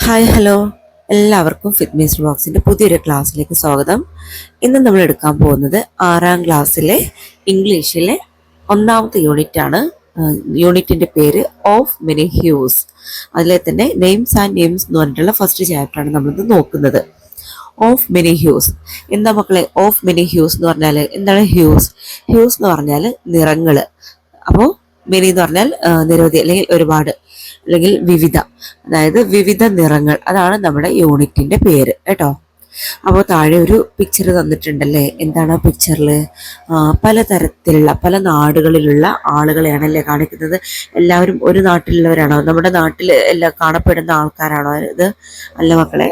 Hi hello, എല്ലാവർക്കും fitness ബോക്സിൻ്റെ പുതിയൊരു ക്ലാസ്സിലേക്ക് സ്വാഗതം. ഇന്ന് നമ്മൾ എടുക്കാൻ പോകുന്നത് 6ാം ക്ലാസ്സിലെ ഇംഗ്ലീഷിലെ ഒന്നാമത്തെ യൂണിറ്റാണ്. യൂണിറ്റിൻ്റെ പേര് ഓഫ് മെനി ഹ്യൂസ്. അതിലെ തന്നെ നെയിംസ് ആൻഡ് നെയിംസ് എന്ന് പറഞ്ഞിട്ടുള്ള ഫസ്റ്റ് ചാപ്റ്ററാണ് നമ്മളിത് നോക്കുന്നത്. ഓഫ് മെനി ഹ്യൂസ് എന്താ മക്കളെ? ഓഫ് മെനി ഹ്യൂസ് എന്ന് പറഞ്ഞാൽ എന്താണ്? ഹ്യൂസ് എന്ന് പറഞ്ഞാൽ നിറങ്ങൾ. അപ്പോൾ മെനി എന്ന് പറഞ്ഞാൽ നിരവധി അല്ലെങ്കിൽ ഒരുപാട് അല്ലെങ്കിൽ വിവിധ, അതായത് വിവിധ നിറങ്ങൾ. അതാണ് നമ്മുടെ യൂണിറ്റിന്റെ പേര് കേട്ടോ. അപ്പോൾ താഴെ ഒരു പിക്ചർ തന്നിട്ടുണ്ടല്ലേ. എന്താണ് പിക്ചറിൽ? പലതരത്തിലുള്ള പല നാടുകളിലുള്ള ആളുകളെയാണല്ലേ കാണിക്കുന്നത്. എല്ലാവരും ഒരു നാട്ടിലുള്ളവരാണോ? നമ്മുടെ നാട്ടിൽ എല്ലാം കാണപ്പെടുന്ന ആൾക്കാരാണോ ഇത്? അല്ല മക്കളെ.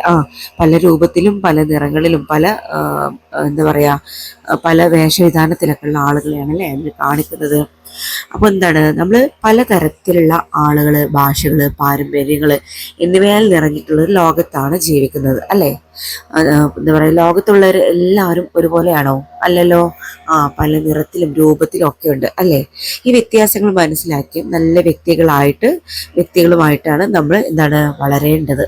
പല രൂപത്തിലും പല നിറങ്ങളിലും പല എന്താ പറയാ, പല വേഷവിധാനത്തിലൊക്കെ ഉള്ള ആളുകളെയാണല്ലേ അതിൽ കാണിക്കുന്നത്. അപ്പോൾ എന്താണ്, നമ്മൾ പലതരത്തിലുള്ള ആളുകൾ, ഭാഷകൾ, പാരമ്പര്യങ്ങൾ എന്നിവയാൽ നിറഞ്ഞിട്ടുള്ള ഒരു ലോകത്താണ് ജീവിക്കുന്നത് അല്ലേ. എന്താ പറയുക, ലോകത്തുള്ളവർ എല്ലാവരും ഒരുപോലെയാണോ? അല്ലല്ലോ. പല നിറത്തിലും രൂപത്തിലും ഒക്കെ ഉണ്ട് അല്ലേ. ഈ വ്യത്യാസങ്ങൾ മനസ്സിലാക്കി നല്ല വ്യക്തികളുമായിട്ടാണ് നമ്മൾ എന്താണ് വളരേണ്ടത്.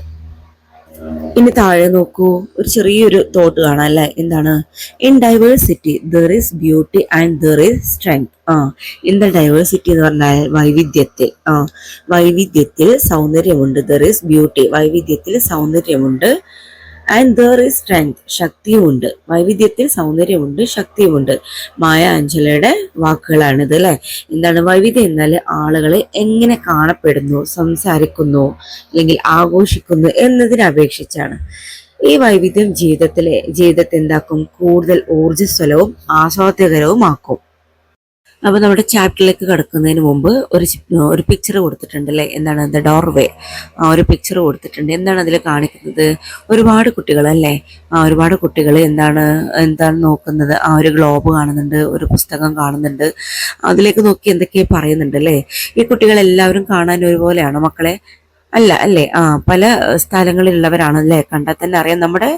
ഇനി താഴെ നോക്കൂ, ഒരു ചെറിയൊരു തോട്ട് കാണാം അല്ലെ. എന്താണ്? In diversity there is beauty and there is strength. In the diversity എന്ന് പറഞ്ഞാൽ വൈവിധ്യത്തിൽ സൗന്ദര്യമുണ്ട്. ദർ ഈസ് ബ്യൂട്ടി, വൈവിധ്യത്തിൽ സൗന്ദര്യമുണ്ട്. ആൻഡ് ദർ ഈസ് സ്ട്രെങ്ത്, ശക്തിയുമുണ്ട്. വൈവിധ്യത്തിൽ സൗന്ദര്യമുണ്ട്, ശക്തിയുമുണ്ട്. മായ അഞ്ജലയുടെ വാക്കുകളാണിത് അല്ലെ. എന്താണ് വൈവിധ്യം എന്നാൽ? ആളുകളെ എങ്ങനെ കാണപ്പെടുന്നു, സംസാരിക്കുന്നു അല്ലെങ്കിൽ ആഘോഷിക്കുന്നു എന്നതിനെ അപേക്ഷിച്ചാണ്. ഈ വൈവിധ്യം ജീവിതത്തെ എന്താക്കും? കൂടുതൽ ഊർജ്ജസ്വലവും ആസ്വാദ്യകരവുമാക്കും. അപ്പൊ നമ്മുടെ ചാപ്റ്ററിലേക്ക് കിടക്കുന്നതിന് മുമ്പ് ഒരു പിക്ചർ കൊടുത്തിട്ടുണ്ട് അല്ലേ. എന്താണ്? The doorway. ഒരു പിക്ചർ കൊടുത്തിട്ടുണ്ട്. എന്താണ് അതിൽ കാണിക്കുന്നത്? ഒരുപാട് കുട്ടികൾ അല്ലേ. ഒരുപാട് കുട്ടികൾ എന്താണ് നോക്കുന്നത്? ഒരു ഗ്ലോബ് കാണുന്നുണ്ട്, ഒരു പുസ്തകം കാണുന്നുണ്ട്. അതിലേക്ക് നോക്കി എന്തൊക്കെയോ പറയുന്നുണ്ട് അല്ലേ. ഈ കുട്ടികളെല്ലാവരും കാണാൻ ഒരുപോലെയാണോ മക്കളെ? അല്ല അല്ലേ. പല സ്ഥലങ്ങളിലുള്ളവരാണല്ലേ. കണ്ടാൽ തന്നെ അറിയാം നമ്മുടെ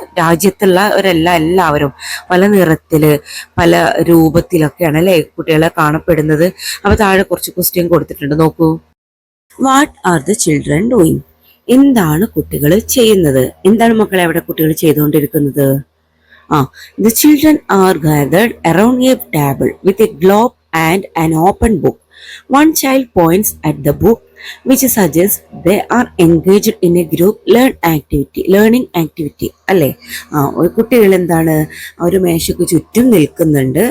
എല്ലാവരും പല നിറത്തില് പല രൂപത്തിലൊക്കെയാണ് അല്ലേ കുട്ടികളെ കാണപ്പെടുന്നത്. അപ്പൊ താഴെ കുറച്ച് ക്വസ്റ്റ്യൻ കൊടുത്തിട്ടുണ്ട്, നോക്കൂ. What are the children doing? എന്താണ് കുട്ടികൾ ചെയ്യുന്നത്? എന്താണ് മക്കളെ അവിടെ കുട്ടികൾ ചെയ്തുകൊണ്ടിരിക്കുന്നത്? The children are gathered around a table with a globe and an open book. One child points at the book, which suggests they are engaged in a group learning activity അല്ലേ. കുട്ടികൾ എന്താണ് ഒരു മേശയ്ക്ക് ചുറ്റും നിൽക്കുന്നുണ്ട്.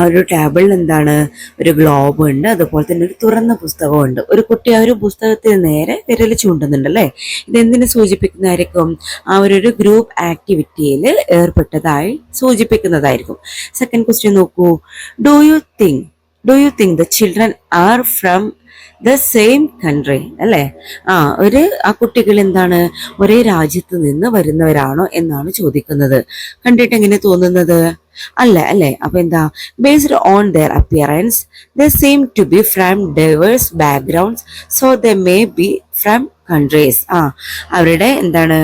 ഒരു ടേബിളിൽ എന്താണ് ഒരു ഗ്ലോബ് ഉണ്ട്, അതുപോലെ തന്നെ ഒരു തുറന്ന പുസ്തകമുണ്ട്. ഒരു കുട്ടി ആ ഒരു പുസ്തകത്തിന് നേരെ വിരൽ ചൂണ്ടുന്നുണ്ട് അല്ലേ. ഇതെന്തിനു സൂചിപ്പിക്കുന്നതായിരിക്കും? ഒരു ഗ്രൂപ്പ് ആക്ടിവിറ്റിയിൽ ഏർപ്പെട്ടതായി സൂചിപ്പിക്കുന്നതായിരിക്കും. സെക്കൻഡ് ക്വസ്റ്റ്യൻ നോക്കൂ. Do you think the children are from the same country അല്ലേ. ആ കുട്ടികൾ എന്താണ് ഒരേ രാജ്യത്ത് നിന്ന് വരുന്നവരാണോ എന്നാണ് ചോദിക്കുന്നത്. കണ്ടിട്ട് എങ്ങനെ തോന്നുന്നത്? അല്ല അല്ലേ. അപ്പൊ എന്താ? Based on their appearance they seem to be from diverse backgrounds so they may be from countries. അവരുടെ എന്താണ്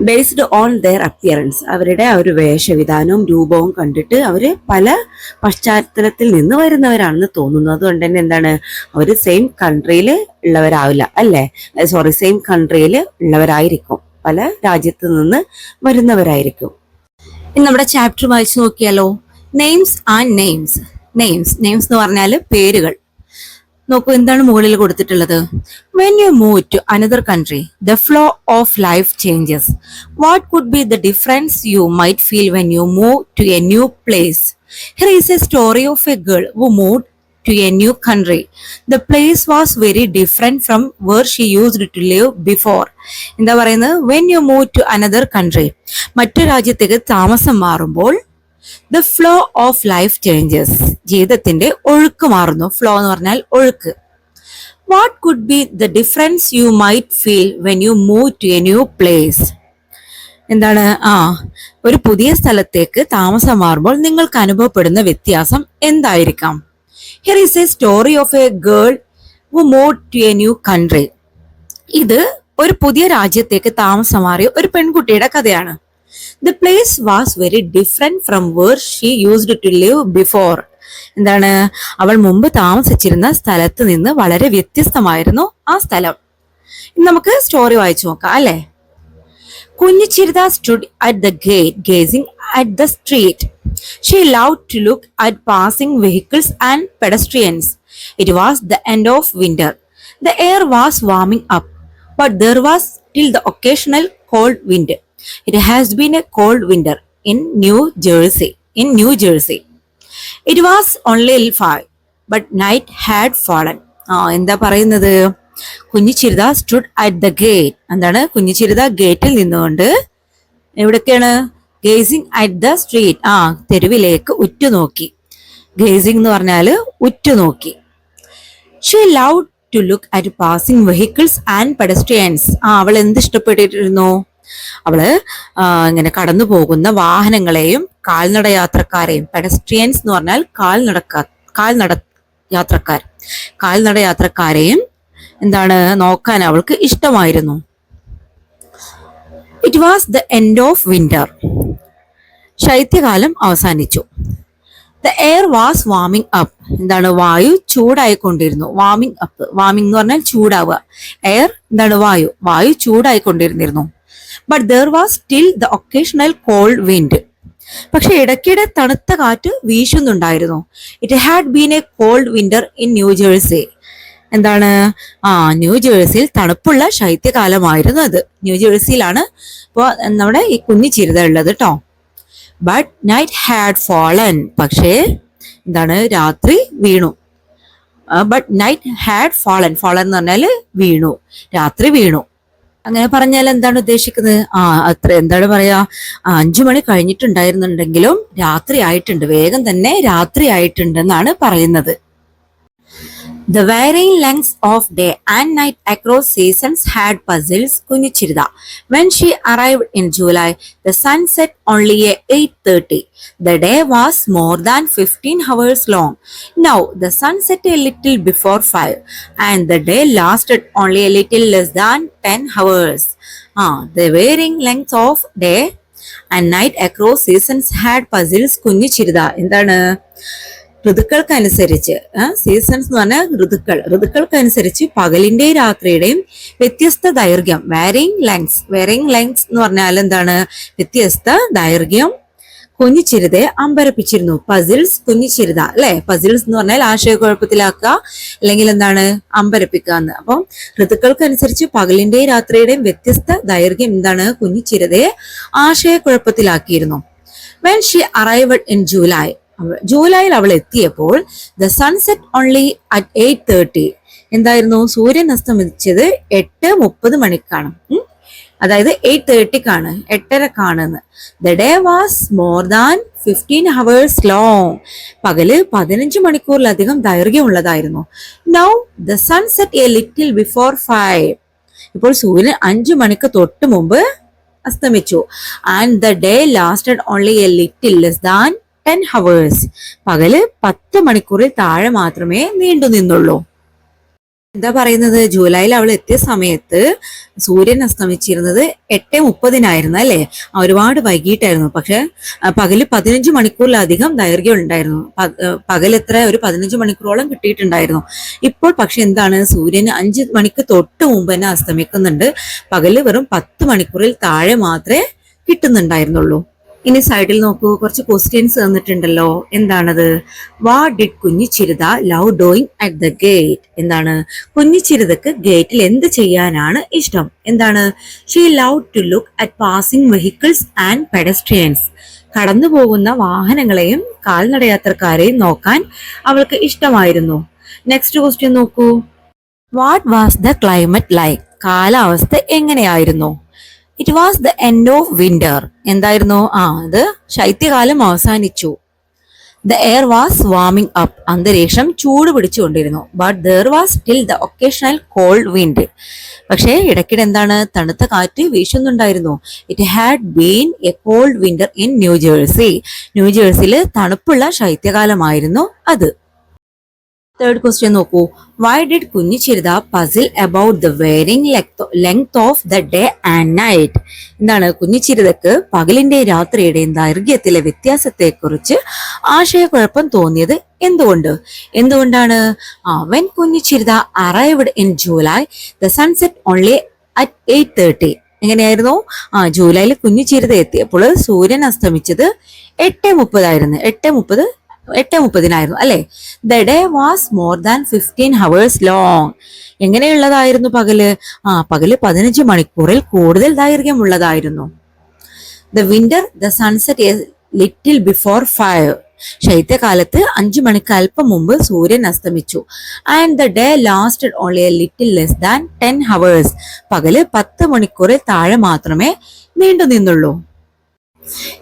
ബേസ്ഡ് ഓൺ ദെയർ അപ്പിയറൻസ്, അവരുടെ ആ ഒരു വേഷവിധാനവും രൂപവും കണ്ടിട്ട് അവര് പല പശ്ചാത്തലത്തിൽ നിന്ന് വരുന്നവരാണെന്ന് തോന്നുന്നു. അതുകൊണ്ട് തന്നെ എന്താണ്, അവര് സെയിം കൺട്രിയിൽ ഉള്ളവരാവില്ല അല്ലേ. സെയിം കൺട്രിയിൽ ഉള്ളവരായിരിക്കും, പല രാജ്യത്ത് നിന്ന് വരുന്നവരായിരിക്കും. ഇനി നമ്മുടെ ചാപ്റ്റർ വായിച്ചു നോക്കിയാലോ. Names and names. നെയിംസ് എന്ന് പറഞ്ഞാൽ പേരുകൾ. നോക്കൂ, എന്താണ് മുകളിൽ കൊടുത്തിട്ടുള്ളത്? When you move to another country, the flow of life changes. What could be the difference you might feel when you move to a new place? Here is a story of a girl who moved to a new country. The place was very different from where she used to live before. എന്താ പറയുന്നത്? When you move to another country, മറ്റു രാജ്യത്തേക്ക് താമസം മാറുമ്പോൾ the flow of life changes. ജീവിതത്തിന്റെ ഒഴുക്ക് മാറുന്നു. Flow എന്ന് പറഞ്ഞാൽ ഒഴുക്ക്. What could be the difference you might feel when you move to a new place? എന്താണ്? ഒരു പുതിയ സ്ഥലത്തേക്ക് താമസം മാറുമ്പോൾ നിങ്ങൾക്ക് അനുഭവപ്പെടുന്ന വ്യത്യാസം എന്തായിരിക്കാം? Here is a story of a girl who moved to a new country. ഇത് ഒരു പുതിയ രാജ്യത്തേക്ക് താമസം മാറിയ ഒരു പെൺകുട്ടിയുടെ കഥയാണ്. The place was very different from where she used to live before. എന്താണ്? അവൾ മുമ്പ് താമസിച്ചിരുന്ന സ്ഥലത്ത് നിന്ന് വളരെ വ്യത്യസ്തമായിരുന്നു ആ സ്ഥലം. നമുക്ക് സ്റ്റോറി വായിച്ചു നോക്കാം അല്ലേ. Kunjichirda stood at the gate, gazing at the street. She loved to look at passing vehicles and pedestrians. It was the end of winter. The air was warming up, but there was still the occasional cold wind. It has been a cold winter in New Jersey. It was only 5, but night had fallen. എന്താ പറയുന്നത്? Kunjichirutha stood at the gate. എന്താണ്? കുഞ്ഞിച്ചിരുത ഗേറ്റിൽ നിന്നുകൊണ്ട് എവിടൊക്കെയാണ്? Gazing at the street. തെരുവിലേക്ക് ഉറ്റുനോക്കി. Gazing എന്ന് പറഞ്ഞാൽ ഉറ്റുനോക്കി. She love to look at passing vehicles and pedestrians. അവൾ എന്ത് ഇഷ്ടപ്പെട്ടിരുന്നു? അവള് ഇങ്ങനെ കടന്നു പോകുന്ന വാഹനങ്ങളെയും കാൽനട യാത്രക്കാരെയും. പെഡസ്ട്രിയൻസ് എന്ന് പറഞ്ഞാൽ കാൽനട യാത്രക്കാരെയും എന്താണ് നോക്കാൻ അവൾക്ക് ഇഷ്ടമായിരുന്നു. It was the end of winter. ശൈത്യകാലം അവസാനിച്ചു. The air was warming up. എന്താണ്? വായു ചൂടായിക്കൊണ്ടിരുന്നു. വാമിംഗ് അപ്പ്, വാമിംഗ് എന്ന് പറഞ്ഞാൽ ചൂടാവുക. എയർ എന്താണ്? വായു ചൂടായിക്കൊണ്ടിരുന്നിരുന്നു. But there was still the occasional cold wind. പക്ഷെ ഇടയ്ക്കിടെ തണുത്ത കാറ്റ് വീശുന്നുണ്ടായിരുന്നു. It had been a cold winter in New Jersey. എന്താണ്? ന്യൂജേഴ്സിയിൽ തണുപ്പുള്ള ശൈത്യകാലമായിരുന്നു അത്. ന്യൂജേഴ്സിയിലാണ് ഇപ്പോൾ നമ്മുടെ ഈ കുഞ്ഞിച്ചിരുത ഉള്ളത് കേട്ടോ. But night had fallen. പക്ഷേ എന്താണ്? രാത്രി വീണു. But night had fallen. Fallen എന്ന് പറഞ്ഞാല് വീണു, രാത്രി വീണു. അങ്ങനെ പറഞ്ഞാൽ എന്താണ് ഉദ്ദേശിക്കുന്നത്? അത്ര എന്താണ് പറയാ, 5 മണി കഴിഞ്ഞിട്ടുണ്ടായിരുന്നുണ്ടെങ്കിലും രാത്രി ആയിട്ടുണ്ട്, വേഗം തന്നെ രാത്രി ആയിട്ടുണ്ട് എന്നാണ് പറയുന്നത്. The varying lengths of day and night across seasons had puzzled Kunjichirda. When she arrived in July, the sun set only at 8:30. The day was more than 15 hours long. Now the sun set a little before 5, and the day lasted only a little less than 10 hours. The varying lengths of day and night across seasons had puzzled Kunjichirda. എന്താണ്? ഋതുക്കൾക്കനുസരിച്ച്, seasons എന്ന് പറഞ്ഞാൽ ഋതുക്കൾക്കനുസരിച്ച് പകലിന്റെയും രാത്രിയുടെയും വ്യത്യസ്ത ദൈർഘ്യം, varying lengths എന്ന് പറഞ്ഞാൽ എന്താണ്? വ്യത്യസ്ത ദൈർഘ്യം കുഞ്ഞിച്ചിരുതയെ അമ്പരപ്പിച്ചിരുന്നു. പസിൽസ് കുഞ്ഞിച്ചിരുത അല്ലെ. പസിൽസ് എന്ന് പറഞ്ഞാൽ ആശയക്കുഴപ്പത്തിലാക്കുക, അല്ലെങ്കിൽ എന്താണ്? അമ്പരപ്പിക്കുക എന്ന്. അപ്പം ഋതുക്കൾക്കനുസരിച്ച് പകലിന്റെയും രാത്രിയുടെയും വ്യത്യസ്ത ദൈർഘ്യം എന്താണ്? കുഞ്ഞിച്ചിരുതയെ ആശയക്കുഴപ്പത്തിലാക്കിയിരുന്നു. When she arrived in July, ജൂലൈയിൽ അവൾ എത്തിയപ്പോൾ ദ സൺസെറ്റ് ഓൺലി അറ്റ് 8:30. എന്തായിരുന്നു? സൂര്യൻ അസ്തമിച്ചത് 8:30 മണിക്കാണ്. അതായത് 8:30ക്കാണ്, 8:30ക്കാണെന്ന്. The day was more than 15 hours long. പകല് 15 മണിക്കൂറിലധികം ദൈർഘ്യമുള്ളതായിരുന്നു. Now the sunset a little before 5. ഇപ്പോൾ സൂര്യൻ 5 മണിക്ക് തൊട്ട് മുമ്പ് അസ്തമിച്ചു. And the day lasted only a little less than 10 hours. പകല് 10 മണിക്കൂറിൽ താഴെ മാത്രമേ നീണ്ടു നിന്നുള്ളൂ. എന്താ പറയുന്നത്? ജൂലൈയിൽ അവൾ എത്തിയ സമയത്ത് സൂര്യൻ അസ്തമിച്ചിരുന്നത് 8:30 അല്ലേ? ഒരുപാട് വൈകിട്ടായിരുന്നു. പക്ഷെ പകല് 15 മണിക്കൂറിലധികം ദൈർഘ്യം ഉണ്ടായിരുന്നു. പകലെത്ര? ഒരു 15 മണിക്കൂറോളം കിട്ടിയിട്ടുണ്ടായിരുന്നു. ഇപ്പോൾ പക്ഷെ എന്താണ്? സൂര്യന് 5 മണിക്ക് തൊട്ട് മുമ്പ് തന്നെ അസ്തമിക്കുന്നുണ്ട്. പകല് വെറും 10 മണിക്കൂറിൽ താഴെ മാത്രമേ കിട്ടുന്നുണ്ടായിരുന്നുള്ളൂ. ഇനി സൈഡിൽ നോക്കൂ, കുറച്ച് ക്വസ്റ്റ്യൻസ് തന്നിട്ടുണ്ടല്ലോ. എന്താണത്? What did Kunjichirutha love doing at the gate. എന്താണ്? കുഞ്ഞിച്ചിരുതക്ക് ഗേറ്റിൽ എന്ത് ചെയ്യാനാണ് ഇഷ്ടം? എന്താണ്? She love to look at passing vehicles and pedestrians. കടന്നു പോകുന്ന വാഹനങ്ങളെയും കാൽനടയാത്രക്കാരെയും നോക്കാൻ അവൾക്ക് ഇഷ്ടമായിരുന്നു. നെക്സ്റ്റ് ക്വസ്റ്റ്യൻ നോക്കൂ. What was the climate like. കാലാവസ്ഥ എങ്ങനെയായിരുന്നു? It was the end of winter. എന്തായിരുന്നു? അത് ശൈത്യകാലം അവസാനിച്ചു. The air was warming up. അന്തരീക്ഷം ചൂട് പിടിച്ചുകൊണ്ടിരുന്നു. But there was still the occasional cold wind. പക്ഷേ ഇടയ്ക്കിടെ എന്താണ്? തണുത്ത കാറ്റ് വീശുന്നുണ്ടായിരുന്നു. It had been a cold winter in New Jersey. ന്യൂജേഴ്സിയിൽ തണുപ്പുള്ള ശൈത്യകാലമായിരുന്നു അത്. തേർഡ് ക്വസ്റ്റ്യൻ നോക്കൂ. Why did Kunjichirutha puzzle about the varying length of the day and night. എന്താണ്? കുഞ്ഞിച്ചിരുതക്ക് പകലിന്റെ രാത്രിയുടെയും ദൈർഘ്യത്തിലെ വ്യത്യാസത്തെക്കുറിച്ച് ആശയക്കുഴപ്പം തോന്നിയത് എന്തുകൊണ്ടാണ്? When Kunjichirutha arrived in July the sunset only at 8:30. എങ്ങനെയായിരുന്നു? ജൂലൈയിൽ കുഞ്ഞു ചിരുത എത്തിയപ്പോൾ സൂര്യൻ അസ്തമിച്ചത് 8:30 8:30 അല്ലെ? The day was more than 15 hours long. എങ്ങനെയുള്ളതായിരുന്നു പകല്? പകല് 15 മണിക്കൂറിൽ കൂടുതൽ ദൈർഘ്യമുള്ളതായിരുന്നു. The winter the sunset a little before 5. ശൈത്യകാലത്ത് 5 മണിക്ക് അല്പം മുമ്പ് സൂര്യൻ അസ്തമിച്ചു. And the day lasted only a little less than 10 hours. പകല് 10 മണിക്കൂറിൽ താഴെ മാത്രമേ നീണ്ടു നിന്നുള്ളൂ.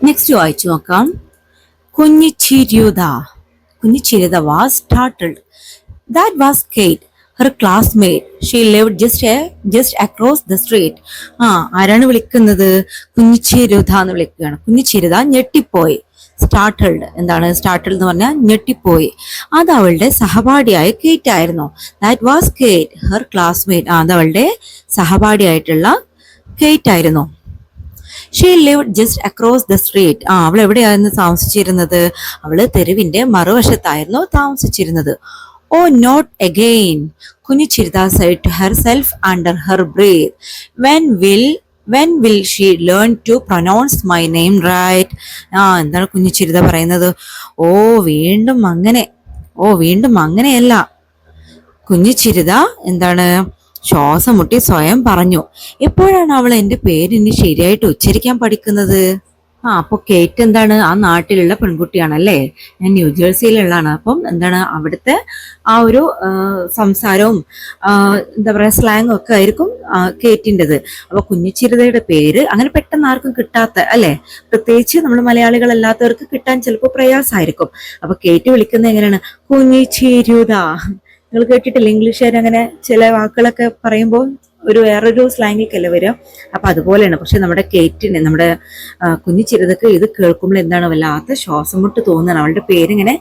നെക്സ്റ്റ് വായിച്ചു നോക്കാം. കുഞ്ഞു Chirutha was startled. That was Kate, her classmate. She lived just across the street. ആരാണ് വിളിക്കുന്നത്? കുഞ്ഞിച്ചിരുത എന്ന് വിളിക്കുകയാണ്. കുഞ്ഞിച്ചിരുത ഞെട്ടിപ്പോയി. സ്റ്റാർട്ടിൽഡ്, എന്താണ് സ്റ്റാർട്ടിൽഡ് എന്ന് പറഞ്ഞാൽ ഞെട്ടിപ്പോയി. അത് അവളുടെ സഹപാഠിയായ കേറ്റ് ആയിരുന്നു. That was Kate, her classmate. അത് അവളുടെ സഹപാഠിയായിട്ടുള്ള കേറ്റ് ആയിരുന്നു. She lived just across the street. അവൾ എവിടെയായിരുന്നു താമസിച്ചിരുന്നത്? അവള് തെരുവിന്റെ മറുവശത്തായിരുന്നു താമസിച്ചിരുന്നത്. Oh, not again, കുഞ്ഞു Chirutha said to herself under her breath. When will she learn to pronounce my name right? എന്താണ് കുഞ്ഞു ചിരുത പറയുന്നത്? വീണ്ടും അങ്ങനെയല്ല. കുഞ്ഞു ചിരുത എന്താണ് ശ്വാസം മുട്ടി സ്വയം പറഞ്ഞു. എപ്പോഴാണ് അവൾ എന്റെ പേര് ഇനി ശരിയായിട്ട് ഉച്ചരിക്കാൻ പഠിക്കുന്നത്? അപ്പൊ കേറ്റ് എന്താണ് ആ നാട്ടിലുള്ള പെൺകുട്ടിയാണല്ലേ. ഞാൻ ന്യൂജേഴ്സിയിലുള്ളതാണ്. അപ്പം എന്താണ് അവിടുത്തെ ആ ഒരു സംസാരവും എന്താ പറയാ സ്ലാങ്ങും ഒക്കെ ആയിരിക്കും കേറ്റിൻ്റെത്. അപ്പൊ കുഞ്ഞിച്ചിരുതയുടെ പേര് അങ്ങനെ പെട്ടെന്ന് ആർക്കും കിട്ടാത്ത അല്ലെ, പ്രത്യേകിച്ച് നമ്മൾ മലയാളികളല്ലാത്തവർക്ക് കിട്ടാൻ ചിലപ്പോൾ പ്രയാസമായിരിക്കും. അപ്പൊ കേറ്റ് വിളിക്കുന്നത് എങ്ങനെയാണ്? കുഞ്ഞിച്ചിരുത. നിങ്ങൾ കേട്ടിട്ടില്ല ഇംഗ്ലീഷുകാർ അങ്ങനെ ചില വാക്കുകളൊക്കെ പറയുമ്പോൾ ഒരു വേറൊരു സ്ലാങ്ങിലേക്കല്ല വരിക. അപ്പൊ അതുപോലെയാണ്. പക്ഷെ നമ്മുടെ കേറ്റിന്, നമ്മുടെ കുഞ്ഞിച്ചിരുതക്ക് ഇത് കേൾക്കുമ്പോൾ എന്താണ് വല്ലാത്ത ശ്വാസം മുട്ട് തോന്നുകയാണ്. അവളുടെ പേരിങ്ങനെ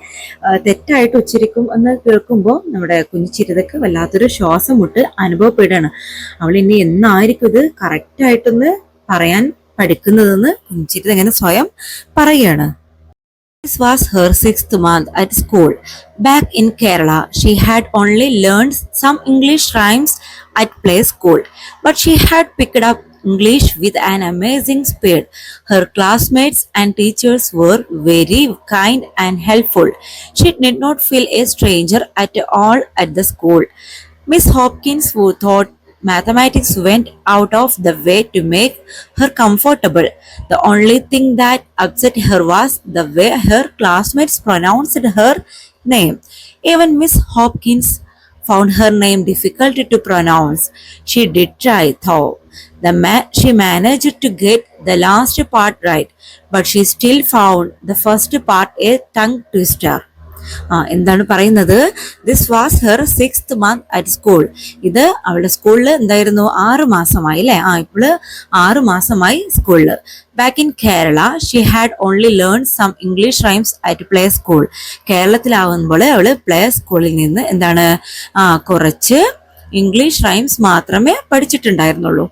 തെറ്റായിട്ട് ഉച്ചരിക്കും എന്ന് കേൾക്കുമ്പോൾ നമ്മുടെ കുഞ്ഞിച്ചിരുതക്ക് വല്ലാത്തൊരു ശ്വാസം മുട്ട് അനുഭവപ്പെടുകയാണ്. അവൾ ഇനി എന്നായിരിക്കും ഇത് കറക്റ്റായിട്ടൊന്ന് പറയാൻ പഠിക്കുന്നതെന്ന് കുഞ്ഞിച്ചിരുത ഇങ്ങനെ സ്വയം പറയുകയാണ്. This was her 6th month at school. Back in Kerala, she had only learned some English rhymes at play school, but she had picked up English with an amazing speed. Her classmates and teachers were very kind and helpful. She did not feel a stranger at all at the school. Miss Hopkins, who thought mathematics went out of the way to make her comfortable. The only thing that upset her was the way her classmates pronounced her name. Even Miss Hopkins found her name difficult to pronounce. She did try, though. She managed to get the last part right, but she still found the first part a tongue twister. എന്താണ് പറയുന്നത്? This was her 6th month at school. ഇത് അവളുടെ സ്കൂളിൽ എന്തായിരുന്നു? 6 മാസമായി അല്ലെ. ഇപ്പോൾ 6 മാസമായി സ്കൂളിൽ. Back in Kerala she had only learn some English rhymes at play school. കേരളത്തിലാവുമ്പോൾ അവള് പ്ലേ സ്കൂളിൽ നിന്ന് എന്താണ് കുറച്ച് ഇംഗ്ലീഷ് റൈംസ് മാത്രമേ പഠിച്ചിട്ടുണ്ടായിരുന്നുള്ളൂ.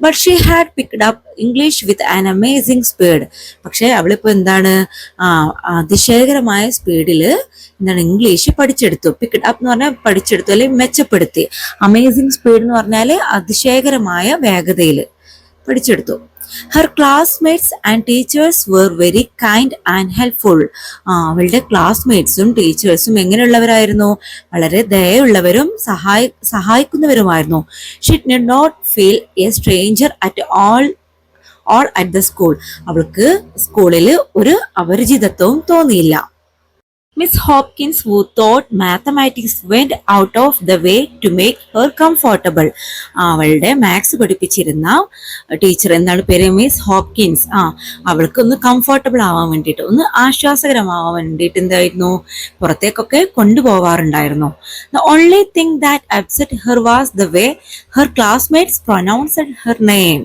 But she had picked up English with an amazing speed. പക്ഷെ അവളിപ്പോ എന്താണ് അതിശയകരമായ സ്പീഡിൽ എന്താണ് ഇംഗ്ലീഷ് പഠിച്ചെടുത്തു. പിക്ഡ് അപ്പ് എന്ന് പറഞ്ഞാൽ പഠിച്ചെടുത്തു അല്ലെങ്കിൽ മെച്ചപ്പെടുത്തി. അമേസിങ് സ്പീഡ് എന്ന് പറഞ്ഞാൽ അതിശയകരമായ വേഗതയിൽ പഠിച്ചെടുത്തു. Her classmates and teachers were very kind and helpful. അവളുടെ ക്ലാസ്മേറ്റ്സും ടീച്ചേഴ്സും എങ്ങനെയുള്ളവരായിരുന്നു? വളരെ ദയയുള്ളവരും സഹായിക്കുന്നവരുമായിരുന്നു. She did not feel a stranger at all at the school. അവൾക്ക് സ്കൂളിൽ ഒരു അപരിചിതത്വവും തോന്നിയില്ല. Miss Hopkins, who thought mathematics went out of the way to make her comfortable. അവളുടെ maths പഠിപ്പിച്ചിരുന്ന teacher, എന്താണ് പേര്? Miss Hopkins. അവൾക്ക് ഒന്ന് കംഫർട്ടബിൾ ആവാൻ വേണ്ടിയിട്ട്, ഒന്ന് ആശ്വാസകരമാവാൻ വേണ്ടിയിട്ട് എന്തായിരുന്നു പുറത്തേക്കൊക്കെ കൊണ്ടുപോവാറുണ്ടായിരുന്നു. The only thing that upset her was the way her classmates pronounced her name.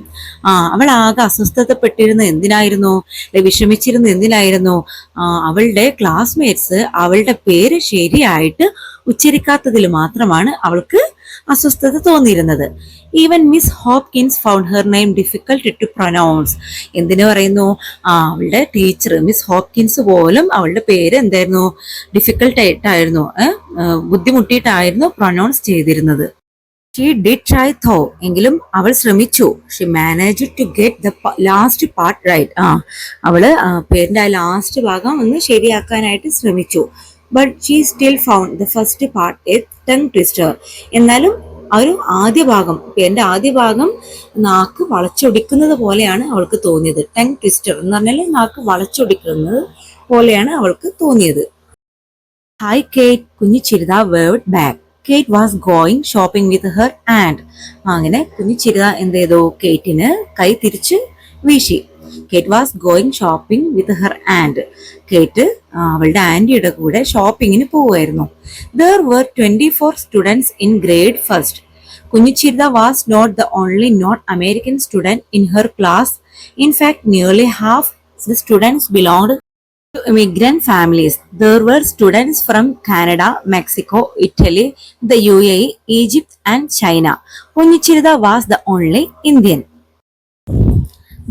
അവൾ ആകെ അസ്വസ്ഥതപ്പെട്ടിരുന്ന എന്തിനായിരുന്നു? വിഷമിച്ചിരുന്ന എന്തിനായിരുന്നു? അവളുടെ ക്ലാസ്മേറ്റ്സ് അവളുടെ പേര് ശരിയായിട്ട് ഉച്ചരിക്കാത്തതിൽ മാത്രമാണ് അവൾക്ക് അസ്വസ്ഥത തോന്നിയിരുന്നത്. Even Miss Hopkins found her name difficult to pronounce. എന്തിനു പറയുന്നു? അവളുടെ ടീച്ചർ മിസ് ഹോപ്കിൻസ് പോലും അവളുടെ പേര് എന്തായിരുന്നു? ഡിഫിക്കൽട്ട് ആയിട്ടായിരുന്നു, ബുദ്ധിമുട്ടിയിട്ടായിരുന്നു പ്രൊനൗൺസ് ചെയ്തിരുന്നത്. ഷീ ഡിഡ് ട്രൈ തോ, എങ്കിലും അവൾ ശ്രമിച്ചു. She manage to get the last part right. അവള് പേരിന്റെ ആ ലാസ്റ്റ് ഭാഗം ഒന്ന് ശരിയാക്കാനായിട്ട് ശ്രമിച്ചു. But she still found the first part a tongue twister. എന്നാലും ആ ഒരു ആദ്യ ഭാഗം, പേരിന്റെ ആദ്യ ഭാഗം നാക്ക് വളച്ചൊടിക്കുന്നത് പോലെയാണ് അവൾക്ക് തോന്നിയത്. ടങ് ട്വിസ്റ്റർ എന്ന് പറഞ്ഞാൽ നാക്ക് വളച്ചൊടിക്കുന്നത് പോലെയാണ് അവൾക്ക് തോന്നിയത്. Hi Kate, Kunju Chiritha waved back. Kate was going shopping with her aunt. അങ്ങനെ കുഞ്ഞു ചിരിത എന്ത് ചെയ്തു? കേറ്റിന് കൈ തിരിച്ച് വീശി. Kate was going shopping with her aunt. Kate അവളുടെ ആന്റിയുടെ കൂടെ ഷോപ്പിങ്ങിന് പോവുമായിരുന്നു. There were 24 students in grade first. Kunju Chiritha was not the only non American student in her class. In fact nearly half the students belonged to immigrant families. There were students from Canada, Mexico, Italy, the UAE, Egypt and China. Punnichirida was the only Indian.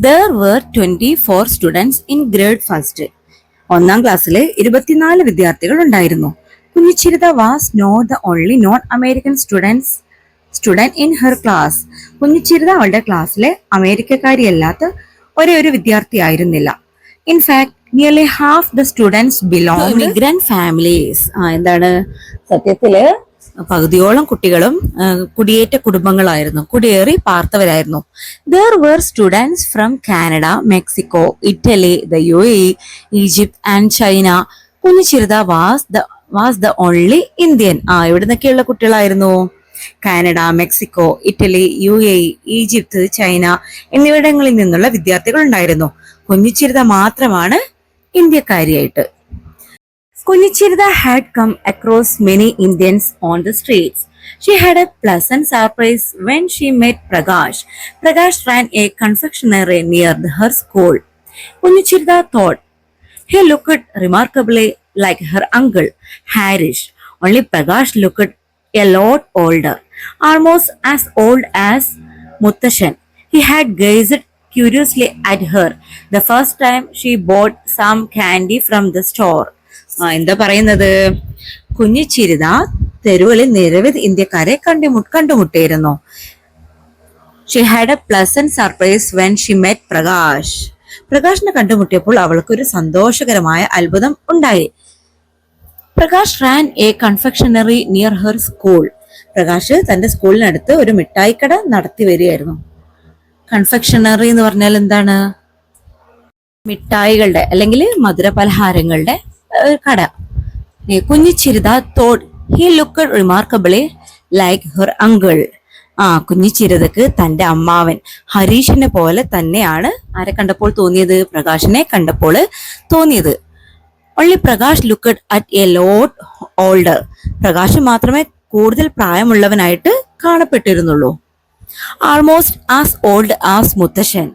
There were 24 students in grade first. ഒന്നാം ക്ലാസ്സിലെ 24 വിദ്യാർത്ഥികൾ ഉണ്ടായിരുന്നു. Kunjichiritha was not the only non American student in her class. Kunjichiritha അവളുടെ ക്ലാസ്സിലെ അമേരിക്കക്കാരിയല്ലാത്ത ഒരേ ഒരു വിദ്യാർത്ഥിയായിരുന്നില്ല. In fact nearly half the students belong to immigrant families. എന്താണ്, സത്യത്തില് പകുതിയോളം കുട്ടികളും കുടിയേറ്റ കുടുംബങ്ങളായിരുന്നു, കുടിയേറി പാർത്തവരായിരുന്നു. There were students from Canada, Mexico, Italy, the UAE, Egypt and China. Kunjichiritha was the only Indian. ഇവിടെ നിന്നൊക്കെയുള്ള കുട്ടികളായിരുന്നു? Canada, Mexico, Italy, UAE, Egypt, China എന്നിവിടങ്ങളിൽ നിന്നുള്ള വിദ്യാർത്ഥികൾ ഉണ്ടായിരുന്നു. കുഞ്ഞിച്ചിരിത മാത്രമാണ് ഇന്ത്യക്കാരിയായിട്ട്. കുഞ്ഞിച്ചിരിത had come across many Indians on the streets. She had a pleasant surprise when she met Prakash. Prakash ran a confectionery near her school. Kuñichirida thought he looked remarkably like her uncle, Harish. Only Prakash looked a lot older, almost as old as Muttashan. He had gazed curiously at her the first time she bought some candy from the store. എന്താ പറയുന്നത്? കുഞ്ഞിച്ചിരിത തെരുവിൽ നിരവധി ഇന്ത്യക്കാരെ കണ്ടുമുട്ടിയിരുന്നു. She had a pleasant surprise when she met Prakash. പ്രകാശിനെ കണ്ടുമുട്ടിയപ്പോൾ അവൾക്കൊരു സന്തോഷകരമായ അത്ഭുതം ഉണ്ടായി. Prakash ran a confectionery near her school. Prakash തന്റെ സ്കൂളിനടുത്ത് ഒരു മിഠായിക്കട നടത്തി വരികയായിരുന്നു. കൺഫെക്ഷനറി എന്ന് പറഞ്ഞാൽ എന്താണ്? മിഠായികളുടെ അല്ലെങ്കിൽ മധുരപലഹാരങ്ങളുടെ കട. Kunjichiritha thought he looked remarkably like her uncle. കുഞ്ഞിച്ചിരിതക്ക് തന്റെ അമ്മാവൻ ഹരീഷിനെ പോലെ തന്നെയാണ് ആരെ കണ്ടപ്പോൾ തോന്നിയത്? പ്രകാശിനെ കണ്ടപ്പോൾ തോന്നിയത്. Only Prakash looked at a lot older. Prakash മാത്രമേ കൂടുതൽ പ്രായമുള്ളവനായിട്ട് കാണപ്പെട്ടിരുന്നുള്ളൂ. ആൾമോസ്റ്റ് ആസ് ഓൾഡ് ആസ് മുത്തശ്ശൻ.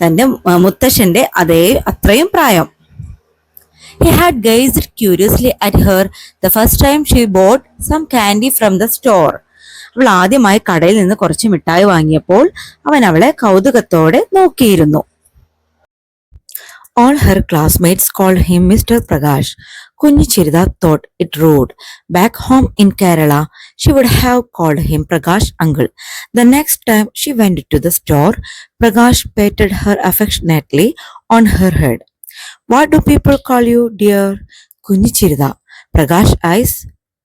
തന്റെ മുത്തശ്ശന്റെ അത്രയും പ്രായം. He had gazed curiously at her the first time she bought some candy from the store. അവൾ ആദ്യമായി കടയിൽ നിന്ന് കുറച്ച് മിഠായി വാങ്ങിയപ്പോൾ അവൻ അവളെ കൗതുകത്തോടെ നോക്കിയിരുന്നു. All her classmates called him Mr. Prakash. Kuñichirida thought it rude. Back home in Kerala, she would have called him Prakash uncle. The next time she went to the store, Prakash patted her affectionately on her head. What do people call you, dear? Kuñichirida. Prakash eyes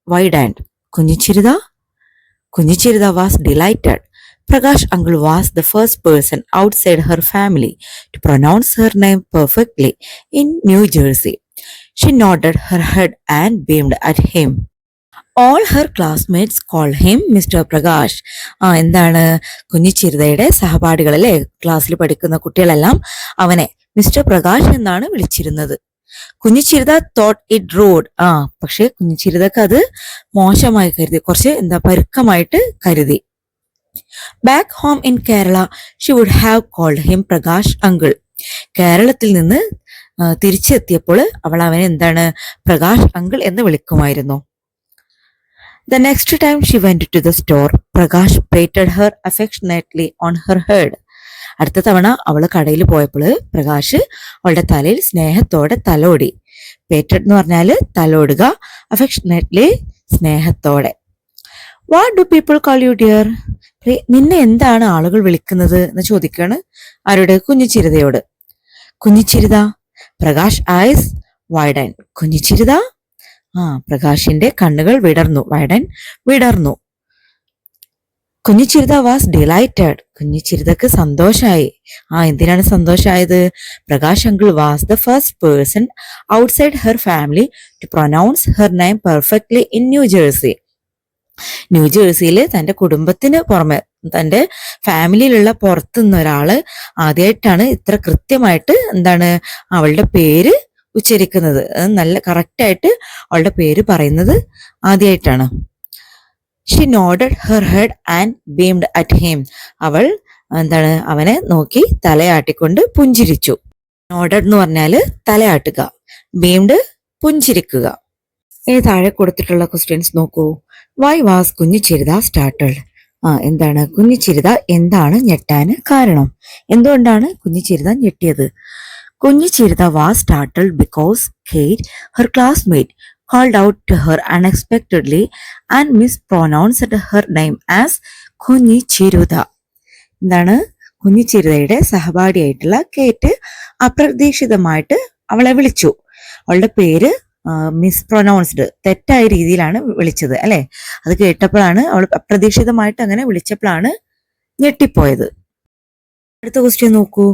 widened. Kuñichirida? Kuñichirida was delighted. Prakash uncle was the first person outside her family to pronounce her name perfectly in New Jersey. She nodded her head and beamed at him. All her classmates called him Mr. Prakash. എന്താണ്, കുഞ്ഞിച്ചിരിതയുടെ സഹപാഠികളല്ലേ, ക്ലാസ്സിൽ പഠിക്കുന്ന കുട്ടികളെല്ലാം അവനെ mister Prakash എന്നാണ് വിളിച്ചിരുന്നത്. കുഞ്ഞിച്ചിരിത thought it rude. പക്ഷെ കുഞ്ഞിച്ചിരിതക്ക് അത് മോശമായി കരുതി, കുറച്ച് പരുക്കമായിട്ട് കരുതി. Back home in Kerala, she would have called him Prakash uncle. കേരളത്തിൽ നിന്ന് തിരിച്ചെത്തിയപ്പോൾ അവൾ അവനെ എന്താണ്, പ്രകാശ് അങ്കിൾ എന്ന് വിളിക്കുമായിരുന്നു. The next time she went to the store, Prakash patted her affectionately on her head. അടുത്ത തവണ അവൾ കടയിൽ പോയപ്പോൾ പ്രകാശ് അവളുടെ തലയിൽ സ്നേഹത്തോടെ തലോടി. പേറ്റഡ് എന്ന് പറഞ്ഞാൽ തലോടുക, അഫെക്ഷനേറ്റ്ലി സ്നേഹത്തോടെ. What do people call you dear? നിന്നെ എന്താണ് ആളുകൾ വിളിക്കുന്നത് എന്ന് ചോദിക്കാണ്. ആരോട്? കുഞ്ഞിച്ചിരുതയോട്. കുഞ്ഞിച്ചിരുത. Prakash eyes widen. കുഞ്ഞിച്ചിരുത. പ്രകാശിന്റെ കണ്ണുകൾ വിടർന്നു. വൈഡൻ, വിടർന്നു. കുഞ്ഞിച്ചിരുത വാസ് ഡിലൈറ്റഡ്. കുഞ്ഞിച്ചിരുതക്ക് സന്തോഷായി. എന്തിനാണ് സന്തോഷായത്? Prakash uncle was the first person outside her family to pronounce her name perfectly in New Jersey. ന്യൂജേഴ്സിയിൽ തന്റെ കുടുംബത്തിന് പുറമെ, തന്റെ ഫാമിലിയിലുള്ള പുറത്തുനിന്ന് ഒരാള് ആദ്യമായിട്ടാണ് ഇത്ര കൃത്യമായിട്ട് അവളുടെ പേര് ഉച്ചരിക്കുന്നത്. നല്ല കറക്റ്റായിട്ട് അവളുടെ പേര് പറയുന്നത് ആദ്യമായിട്ടാണ്. She nodded her head and beamed at him. അവൾ അവനെ നോക്കി തലയാട്ടിക്കൊണ്ട് പുഞ്ചിരിച്ചു. നോഡഡ് എന്ന് പറഞ്ഞാല് തലയാട്ടുക, ബീംഡ് പുഞ്ചിരിക്കുക. താഴെ കൊടുത്തിട്ടുള്ള ക്വസ്റ്റ്യൻസ് നോക്കൂ. Why was Kunjichirutha startled? Kunjichirutha എന്താണ് ഞെട്ടാന് കാരണം? എന്തുകൊണ്ടാണ് കുഞ്ഞിച്ചിരുത ഞെട്ടിയത്? Kunjichirutha was startled because Kate, her classmate, called out to her unexpectedly and mispronounced her name as കുഞ്ഞിച്ചിരുത. കുഞ്ഞിച്ചിരുതയുടെ സഹപാഠിയായിട്ടുള്ള കേറ്റ് അപ്രതീക്ഷിതമായിട്ട് അവളെ വിളിച്ചു. അവളുടെ പേര് മിസ്പ്രൊനൗൺസ്ഡ്, തെറ്റായ രീതിയിലാണ് വിളിച്ചത് അല്ലെ. അത് കേട്ടപ്പോഴാണ്, അവൾ അപ്രതീക്ഷിതമായിട്ട് അങ്ങനെ വിളിച്ചപ്പോഴാണ് ഞെട്ടിപ്പോയത്. അടുത്ത ക്വസ്റ്റ്യൻ നോക്കൂ.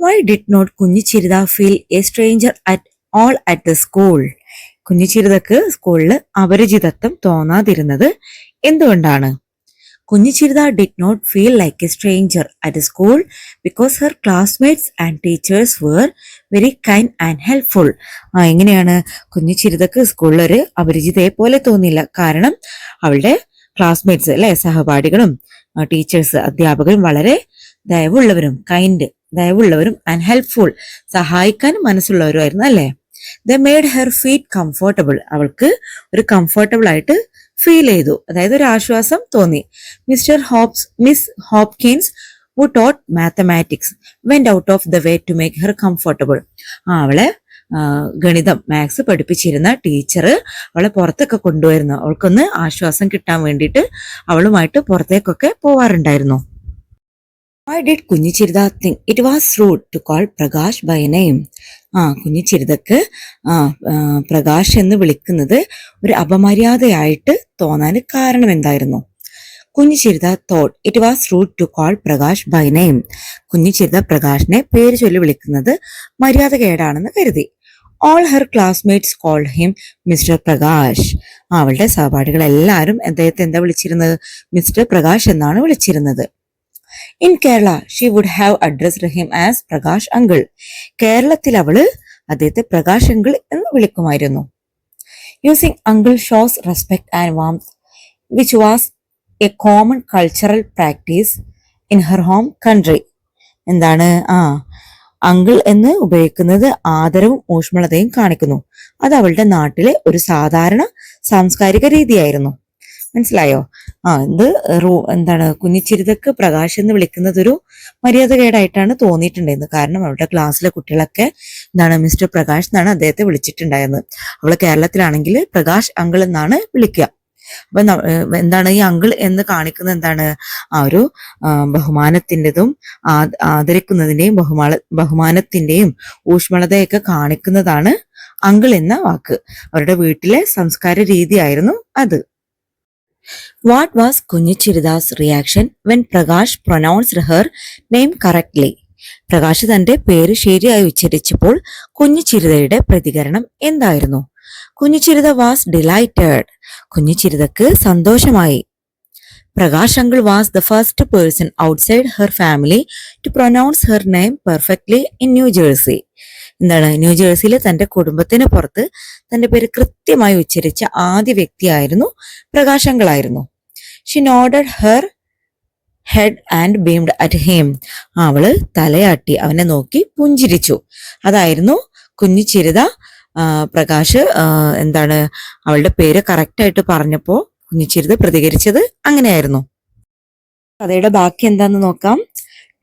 Why did not Kunjichirutha feel a stranger at all at the school? കുഞ്ഞിച്ചിരുതക്ക് സ്കൂളിൽ അപരിചിതത്വം തോന്നാതിരുന്നത് എന്തുകൊണ്ടാണ്? Kunjichirutha did not feel like a stranger at school because her classmates and teachers were very kind and helpful. എങ്ങനെയാണ്? കുഞ്ഞിച്ചിരുതക്ക് സ്കൂളിൽ ഒരു അപരിചിതയെ പോലെ തോന്നിയില്ല. കാരണം അവളുടെ ക്ലാസ്മേറ്റ്സ് അല്ലെ, സഹപാഠികളും ടീച്ചേഴ്സ്, അധ്യാപകരും വളരെ ദയവുള്ളവരും, ദയവുള്ളവരും ആൻഡ് ഹെൽപ്ഫുൾ, സഹായിക്കാൻ മനസ്സുള്ളവരുമായിരുന്നു അല്ലെ. They made her feet comfortable. അവൾക്ക് ഒരു കംഫർട്ടബിൾ ആയിട്ട് ഫീൽ ചെയ്തു, അതായത് ഒരു ആശ്വാസം തോന്നി. Miss Hopkins who taught mathematics went out of the way to make her comfortable. അവളെ ഗണിതം, മാത്സ് പഠിപ്പിച്ചിരുന്ന ടീച്ചർ അവളെ പുറത്തൊക്കെ കൊണ്ടുവരുന്നു. അവൾക്കൊന്ന് ആശ്വാസം കിട്ടാൻ വേണ്ടിയിട്ട് അവളുമായിട്ട് പുറത്തേക്കൊക്കെ പോവാറുണ്ടായിരുന്നു. Why did കുഞ്ഞിച്ചിരുത think it was rude to call Prakash by name? കുഞ്ഞിച്ചിരുതക്ക് Prakash എന്ന് വിളിക്കുന്നത് ഒരു അപമര്യാദയായിട്ട് തോന്നാൻ കാരണം എന്തായിരുന്നു? കുഞ്ഞിച്ചിരുത thought it was rude to call Prakash by name. കുഞ്ഞിച്ചിരുത പ്രകാശിനെ പേര് ചൊല്ലി വിളിക്കുന്നത് മര്യാദകേടാണെന്ന് കരുതി. All her classmates called him mister Prakash. അവളുടെ സഹപാഠികൾ എല്ലാവരും അദ്ദേഹത്തെ എന്താ വിളിച്ചിരുന്നത്? മിസ്റ്റർ പ്രകാശ് എന്നാണ് വിളിച്ചിരുന്നത്. In Kerala, she would have addressed him as Prakash Uncle. കേരളത്തിൽ അവള് അദ്ദേഹത്തെ പ്രകാശ് അങ്കിൾ എന്ന് വിളിക്കുമായിരുന്നു. Using uncle shows respect and warmth, which was a common cultural practice in her home country. Uncle എന്ന് ഉപയോഗിക്കുന്നത് ആദരവും ഊഷ്മളതയും കാണിക്കുന്നു. അത് അവളുടെ നാട്ടിലെ ഒരു സാധാരണ സാംസ്കാരിക രീതിയായിരുന്നു. മനസ്സിലായോ? കുഞ്ഞിച്ചിരുതക്ക് പ്രകാശ് എന്ന് വിളിക്കുന്നത് ഒരു മര്യാദകേടായിട്ടാണ് തോന്നിയിട്ടുണ്ടായിരുന്നത്. കാരണം അവളുടെ ക്ലാസ്സിലെ കുട്ടികളൊക്കെ മിസ്റ്റർ പ്രകാശ് എന്നാണ് അദ്ദേഹത്തെ വിളിച്ചിട്ടുണ്ടായിരുന്നത്. അവള് കേരളത്തിലാണെങ്കിൽ പ്രകാശ് അങ്കിൾ എന്നാണ് വിളിക്കുക. അപ്പൊ ഈ അങ്കിൾ എന്ന് കാണിക്കുന്നത് ഒരു ബഹുമാനത്തിൻ്റെതും ആദരിക്കുന്നതിന്റെയും ബഹുമാനത്തിന്റെയും ഊഷ്മളതയൊക്കെ കാണിക്കുന്നതാണ് അങ്കിൾ എന്ന വാക്ക്. അവരുടെ വീട്ടിലെ സംസ്കാര രീതിയായിരുന്നു അത്. What was കുഞ്ഞിച്ചിരുതാ's reaction when Prakash pronounced her name correctly? Prakash തന്റെ പേര് ശരിയായി ഉച്ചരിച്ചപ്പോൾ കുഞ്ഞിച്ചിരുതയുടെ പ്രതികരണം എന്തായിരുന്നു? കുഞ്ഞിച്ചിരുത വാസ് ഡിലൈറ്റഡ്. കുഞ്ഞിച്ചിരുതക്ക് സന്തോഷമായി. Prakash uncle was the first person outside her family to pronounce her name perfectly in New Jersey. ന്യൂജേഴ്സിയിൽ തന്റെ കുടുംബത്തിന് പുറത്ത് തന്റെ പേര് കൃത്യമായി ഉച്ചരിച്ച ആദ്യ വ്യക്തിയായിരുന്നു പ്രകാശ് അങ്കിൾ ആയിരുന്നു. She nodded her head and beamed at him. അവള് തലയാട്ടി അവനെ നോക്കി പുഞ്ചിരിച്ചു. അതായിരുന്നു കുഞ്ഞിച്ചിരുത പ്രകാശ് അവളുടെ പേര് കറക്റ്റായിട്ട് പറഞ്ഞപ്പോ കുഞ്ഞിച്ചിരുത പ്രതികരിച്ചത് അങ്ങനെയായിരുന്നു. കഥയുടെ ബാക്കി എന്താന്ന് നോക്കാം.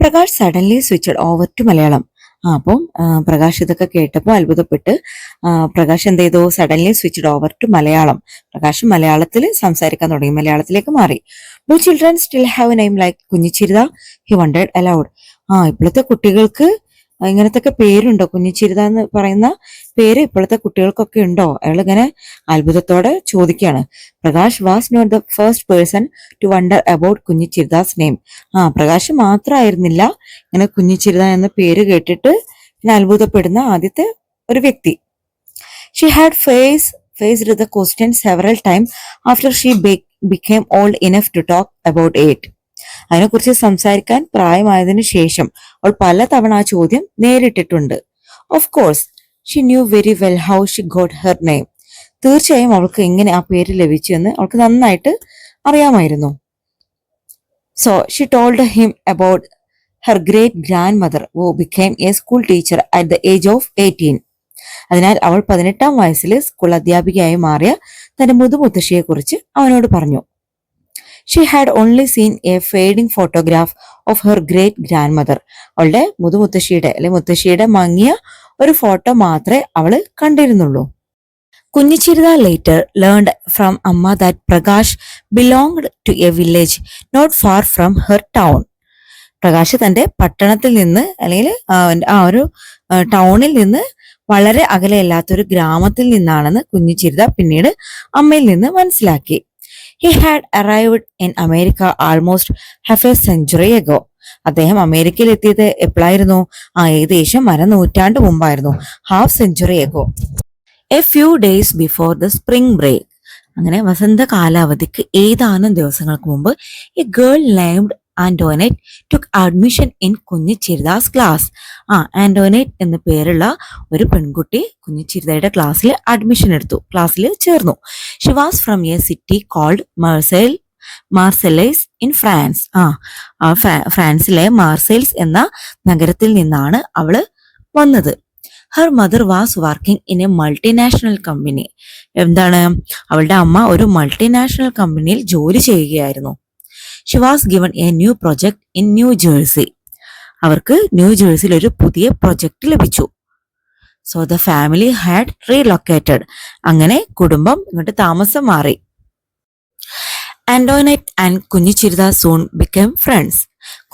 Prakash suddenly switched over to Malayalam. അപ്പം പ്രകാശ് ഇതൊക്കെ കേട്ടപ്പോൾ അത്ഭുതപ്പെട്ട് പ്രകാശ് എന്ത് ചെയ്തു, suddenly switched over to Malayalam. Prakash മലയാളത്തിൽ സംസാരിക്കാൻ തുടങ്ങി, മലയാളത്തിലേക്ക് മാറി. Do children still have a name like Kunjichirutha, he wondered aloud. ഇപ്പോഴത്തെ കുട്ടികൾക്ക് ഇങ്ങനത്തെ പേരുണ്ടോ, കുഞ്ഞിച്ചിരുത എന്ന് പറയുന്ന പേര് ഇപ്പോഴത്തെ കുട്ടികൾക്കൊക്കെ ഉണ്ടോ? അയാൾ ഇങ്ങനെ അത്ഭുതത്തോടെ ചോദിക്കുകയാണ്. Prakash was not the first person to wonder about Kunjichirutha's name. Prakash മാത്രമായിരുന്നില്ല ഇങ്ങനെ കുഞ്ഞിച്ചിരുത എന്ന പേര് കേട്ടിട്ട് ഇങ്ങനെ അത്ഭുതപ്പെടുന്ന ആദ്യത്തെ ഒരു വ്യക്തി. She had faced the question several times after she became old enough to talk about it. അതിനെക്കുറിച്ച് സംസാരിക്കാൻ പ്രായമായതിനു ശേഷം അവൾ പലതവണ ആ ചോദ്യം നേരിട്ടിട്ടുണ്ട്. Of course she knew very well how she got her name. തീർച്ചയായും അവൾക്ക് എങ്ങനെ ആ പേര് ലഭിച്ചു എന്ന് അവൾക്ക് നന്നായിട്ട് അറിയാമായിരുന്നു. So Xi told him about her great grandmother who became A school teacher at the age of 18. അതിനാൽ അവൾ 18-ാം വയസ്സിൽ സ്കൂൾ അധ്യാപികയായി മാറിയ തന്റെ മുതുമുത്തശ്ശിയെ കുറിച്ച് അവനോട് പറഞ്ഞു. She had only seen a fading photograph of her great grandmother. അവളുടെ മുത്തശ്ശിയുടെ മങ്ങിയ ഒരു ഫോട്ടോ മാത്രമേ അവള് കണ്ടിരുന്നുള്ളൂ. Kunjichirutha later learned from Amma that Prakash belonged to a village not far from her town. Prakash തന്റെ പട്ടണത്തിൽ നിന്ന് അല്ലെങ്കിൽ ആ ഒരു ടൗണിൽ നിന്ന് വളരെ അകലെയല്ലാത്തൊരു ഗ്രാമത്തിൽ നിന്നാണെന്ന് കുഞ്ഞിച്ചിരുത പിന്നീട് അമ്മയിൽ നിന്ന് മനസ്സിലാക്കി. He had arrived in America almost half a century ago. അദ്ദേഹം അമേരിക്കയിൽ എത്തിയത് എപ്പോഴായിരുന്നു? ഏകദേശം അരനൂറ്റാണ്ട് മുമ്പായിരുന്നു. Half century ago. A few days before the spring break. അങ്ങനെ വസന്ത കാലാവധിക്ക് ഏതാനും ദിവസങ്ങൾക്ക് മുമ്പ് a girl named Antoinette took admission in Kunjichirutha's class. Antoinette എന്ന പേരുള്ള ഒരു പെൺകുട്ടി കുഞ്ഞിച്ചിരുതയുടെ ക്ലാസ്സിൽ അഡ്മിഷൻ എടുത്തു, ക്ലാസ്സിൽ ചേർന്നു. She was from a city called Marseilles in France. ഫ്രാൻസിലെ മാർസെൽസ് എന്ന നഗരത്തിൽ നിന്നാണ് അവള് വന്നത്. Her mother was working in a multinational company. എന്താണ്, അവളുടെ അമ്മ ഒരു മൾട്ടിനാഷണൽ കമ്പനിയിൽ ജോലി ചെയ്യുകയായിരുന്നു. She was given a new project in New Jersey. അവർക്ക് ന്യൂ ജേഴ്സിയിൽ ഒരു പുതിയ പ്രൊജക്ട് ലഭിച്ചു. So the family had relocated. അങ്ങനെ കുടുംബം ഇങ്ങോട്ട് താമസം മാറി. Antoinette and Kunjichirutha soon become friends.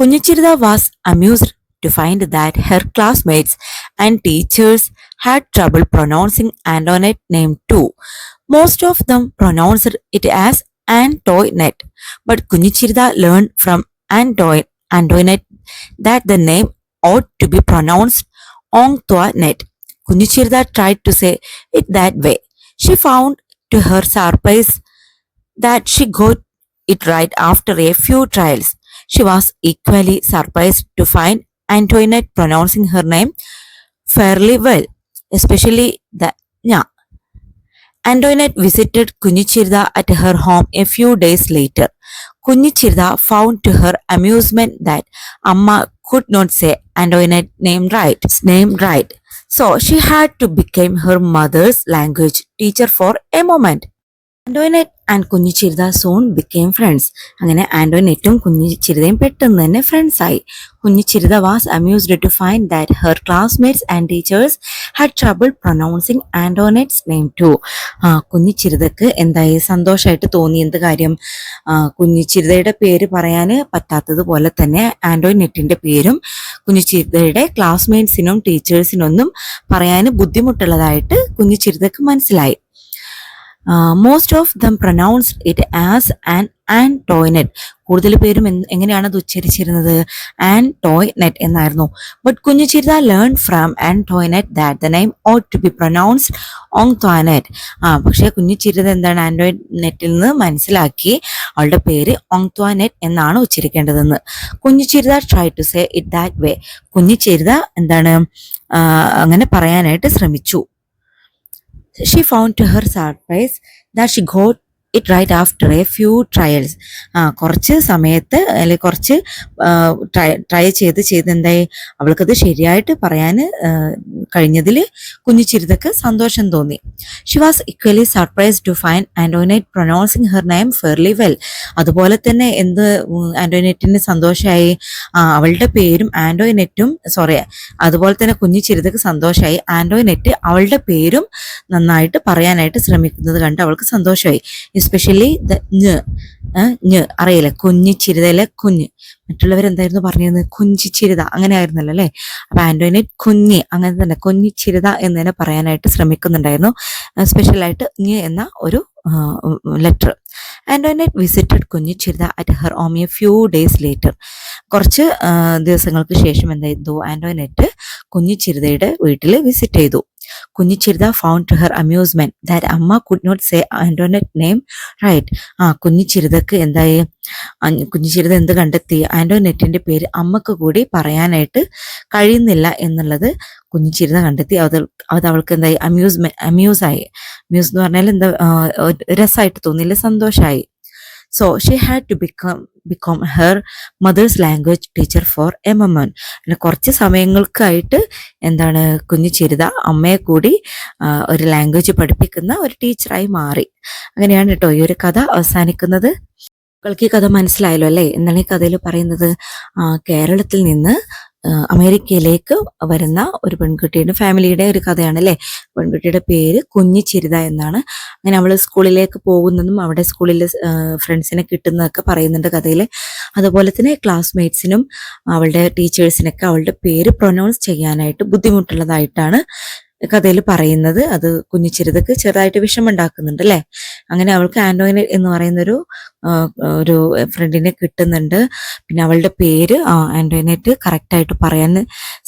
Kunjichirutha was അമ്യൂസ്ഡ് to find that her classmates and teachers had trouble pronouncing Antoinette name too. Most of them pronounced it as Antoinette, but Kunichirda learned from Antoinette that the name ought to be pronounced Antoinette. Kunichirda tried to say it that way. She found to her surprise that she got it right after a few trials. She was equally surprised to find Antoinette pronouncing her name fairly well, especially the nya. Antoinette visited Kunichirda at her home a few days later. Kunichirda found to her amusement that Amma could not say Antoinette name right. So she had to become her mother's language teacher for a moment. Antoinette and Kunjichirutha soon became friends. അങ്ങനെ ആന്റോയിനെറ്റും കുഞ്ഞിച്ചിരുതയും പെട്ടെന്ന് തന്നെ friends ആയി. Kunjichirutha was amused to find that her classmates and teachers had trouble pronouncing Antoinette's name too. കുഞ്ഞിച്ചിരുതക്ക് എന്തായി, സന്തോഷമായിട്ട് തോന്നി. എന്ത് കാര്യം? കുഞ്ഞിച്ചിരുതയുടെ പേര് പറയാൻ പറ്റാത്തതുപോലെ തന്നെ ആന്റോയിനെറ്റിന്റെ പേരും കുഞ്ഞിച്ചിരുതയുടെ ക്ലാസ്മേറ്റ്സിനും ടീച്ചേഴ്സിനൊന്നും പറയാൻ ബുദ്ധിമുട്ടുള്ളതായിട്ട് കുഞ്ഞിച്ചിരുതക്ക് മനസ്സിലായി. Most of them pronounced it as an Antoinette. കൂടുതൽ പേരും എങ്ങനെയാണ് അത് ഉച്ചരിച്ചിരുന്നത്? ആന്റോയിനെറ്റ് എന്നായിരുന്നു. But Kunjichirutha learn from Antoinette that the name ought to be pronounced Antoinette. പക്ഷെ കുഞ്ഞിച്ചിരുത എന്താണ്, ആന്റോയിനെറ്റിൽ നിന്ന് മനസ്സിലാക്കി അവളുടെ പേര് ഓങ്ത്വാനെറ്റ് എന്നാണ് ഉച്ചരിക്കേണ്ടതെന്ന്. Kunjichirutha try to say it that way. Kunjichirutha എന്താണ് അങ്ങനെ പറയാനായിട്ട് ശ്രമിച്ചു. She found to her surprise that she got it right after a few trials. കുറച്ച് സമയത്ത് അല്ലെങ്കിൽ കുറച്ച് ട്രൈ ചെയ്ത് എന്തായി അവൾക്കത് ശരിയായിട്ട് പറയാൻ കഴിഞ്ഞതിൽ കുഞ്ഞു ചിരിതക്ക് സന്തോഷം തോന്നി. She was equally surprise to find Antoinette pronouncing her name fairly well. അതുപോലെ തന്നെ ആന്റോനൈറ്റിന് സന്തോഷമായി, അവളുടെ പേരും അതുപോലെ തന്നെ കുഞ്ഞു ചിരിതക്ക് സന്തോഷമായി ആന്റോനൈറ്റ് അവളുടെ പേരും നന്നായിട്ട് പറയാനായിട്ട് ശ്രമിക്കുന്നത് കണ്ട് അവൾക്ക് സന്തോഷമായി. എസ്പെഷ്യലി അറിയില്ല, കുഞ്ഞി ചിരിതയിലെ കുഞ്ഞ്. മറ്റുള്ളവരെന്തായിരുന്നു പറഞ്ഞിരുന്നത്? കുഞ്ചി ചിരിത, അങ്ങനെ ആയിരുന്നല്ലോ അല്ലെ. അപ്പൊ ആന്റോനൈറ്റ് കുഞ്ഞി, അങ്ങനെ തന്നെ കുഞ്ഞി ചിരിത എന്ന് തന്നെ പറയാനായിട്ട് ശ്രമിക്കുന്നുണ്ടായിരുന്നു, സ്പെഷ്യലായിട്ട് ഞ് എന്ന ഒരു letter. Antoinette visited Kunji Chiritha at her home a few days later. കുറച്ച് ദിവസങ്ങൾക്ക് ശേഷം എന്തായിരുന്നു, ആന്റോനൈറ്റ് കുഞ്ഞി ചിരിതയുടെ വീട്ടിൽ വിസിറ്റ് ചെയ്തു. Kunji Chiritha found to her amusement that amma could not say Antoinette name right. Kunji ചിരിതക്ക് എന്തായി, കുഞ്ഞി ചിരിത എന്ത് കണ്ടെത്തി? ആന്റോനൈറ്റിന്റെ പേര് അമ്മക്ക് കൂടി പറയാനായിട്ട് കഴിയുന്നില്ല എന്നുള്ളത് കുഞ്ഞി ചിരിത കണ്ടെത്തി. അത് അവൾക്ക് എന്തായി, അമ്യൂസായി. അമ്യൂസ് എന്ന് പറഞ്ഞാൽ എന്താ, രസമായിട്ട് തോന്നിയില്ല, സന്തോഷമായി. So she had to become her mother's language teacher for a moment. കുറച്ച് സമയങ്ങൾക്കായിട്ട് കുഞ്ഞു ചിരിത അമ്മയെ കൂടി ഒരു ലാംഗ്വേജ് പഠിപ്പിക്കുന്ന ഒരു ടീച്ചറായി മാറി. അങ്ങനെയാണ് കേട്ടോ ഈ ഒരു കഥ അവസാനിക്കുന്നത്. നിങ്ങൾക്ക് ഈ കഥ മനസ്സിലായല്ലോ അല്ലേ? എന്താണ് ഈ കഥയിൽ പറയുന്നത്? കേരളത്തിൽ നിന്ന് അമേരിക്കയിലേക്ക് വരുന്ന ഒരു പെൺകുട്ടിയുടെ ഫാമിലിയുടെ ഒരു കഥയാണ് അല്ലേ. പെൺകുട്ടിയുടെ പേര് കുഞ്ഞി ചിരിത എന്നാണ്. അങ്ങനെ അവള് സ്കൂളിലേക്ക് പോകുന്നതും അവിടെ സ്കൂളിൽ ഫ്രണ്ട്സിനെ കിട്ടുന്നതൊക്കെ പറയുന്നുണ്ട് കഥയിൽ. അതുപോലെ തന്നെ ക്ലാസ്മേറ്റ്സിനും അവളുടെ ടീച്ചേഴ്സിനൊക്കെ അവളുടെ പേര് പ്രൊനൗൺസ് ചെയ്യാനായിട്ട് ബുദ്ധിമുട്ടുള്ളതായിട്ടാണ് കഥയിൽ പറയുന്നത്. അത് കുഞ്ഞു ചിരിതക്ക് ചെറുതായിട്ട് വിഷമമുണ്ടാക്കുന്നുണ്ട് അല്ലേ. അങ്ങനെ അവൾക്ക് ആന്റോനൈറ്റ് എന്ന് പറയുന്ന ഒരു ഫ്രണ്ടിനെ കിട്ടുന്നുണ്ട്. പിന്നെ അവളുടെ പേര് ആന്റോനൈറ്റ് കറക്റ്റായിട്ട് പറയാൻ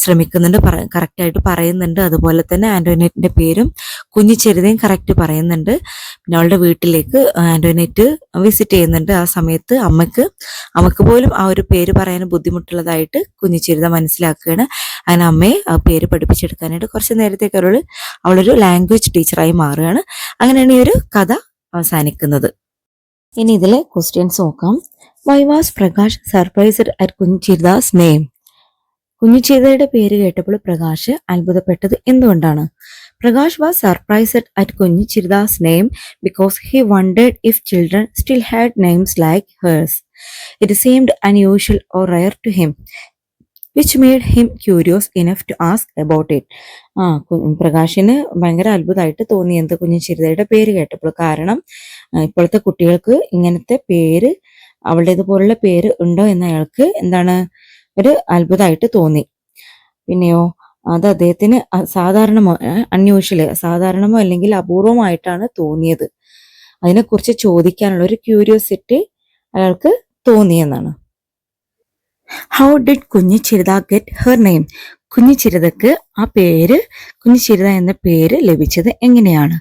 ശ്രമിക്കുന്നുണ്ട്, കറക്റ്റായിട്ട് പറയുന്നുണ്ട്. അതുപോലെ തന്നെ ആന്റോനൈറ്റിന്റെ പേരും കുഞ്ഞു ചിരിതയും കറക്റ്റ് പറയുന്നുണ്ട്. പിന്നെ അവളുടെ വീട്ടിലേക്ക് ആന്റോനൈറ്റ് വിസിറ്റ് ചെയ്യുന്നുണ്ട്. ആ സമയത്ത് അമ്മക്ക് പോലും ആ ഒരു പേര് പറയാൻ ബുദ്ധിമുട്ടുള്ളതായിട്ട് കുഞ്ഞു ചിരിത മനസ്സിലാക്കുകയാണ്. അങ്ങനെ അമ്മയെ ആ പേര് പഠിപ്പിച്ചെടുക്കാനായിട്ട് കുറച്ച് നേരത്തേക്ക് അവളൊരു ലാംഗ്വേജ് ടീച്ചറായി മാറുകയാണ്. അങ്ങനെയാണ് ഈ ഒരു കഥ അവസാനിക്കുന്നത്. ഇനി ഇതിലെ ക്വസ്റ്റ്യൻസ് നോക്കാം. Why was Prakash surprised at Kunju Chiritha's name? കുഞ്ഞു ചിരിതയുടെ പേര് കേട്ടപ്പോൾ പ്രകാശ് അത്ഭുതപ്പെട്ടത് എന്തുകൊണ്ടാണ്? Prakash was surprised at Kunju Chiritha's name because he wondered if children still had names like hers. It seemed unusual or rare to him which made him curious enough to ask about it. പ്രകാശിന് ഭയങ്കര അത്ഭുതമായിട്ട് തോന്നി എന്ത് കുഞ്ഞു ചിരിതയുടെ പേര് കേട്ടപ്പോൾ. കാരണം ഇപ്പോഴത്തെ കുട്ടികൾക്ക് ഇങ്ങനത്തെ പേര്, അവളുടേതുപോലുള്ള പേര് ഉണ്ടോ എന്ന് അയാൾക്ക് ഒരു അത്ഭുതമായിട്ട് തോന്നി. പിന്നെയോ അത് അദ്ദേഹത്തിന് സാധാരണമോ അല്ലെങ്കിൽ അപൂർവമായിട്ടാണ് തോന്നിയത്. അതിനെക്കുറിച്ച് ചോദിക്കാനുള്ള ഒരു ക്യൂരിയോസിറ്റി അയാൾക്ക് തോന്നിയെന്നാണ്. ഹൗ ഡിഡ് കുഞ്ഞു ചിരിത ഗെറ്റ് ഹെർ നെയിം? കുഞ്ഞു ചിരിതക്ക് കുഞ്ഞു ചിരിത എന്ന പേര് ലഭിച്ചത് എങ്ങനെയാണ്?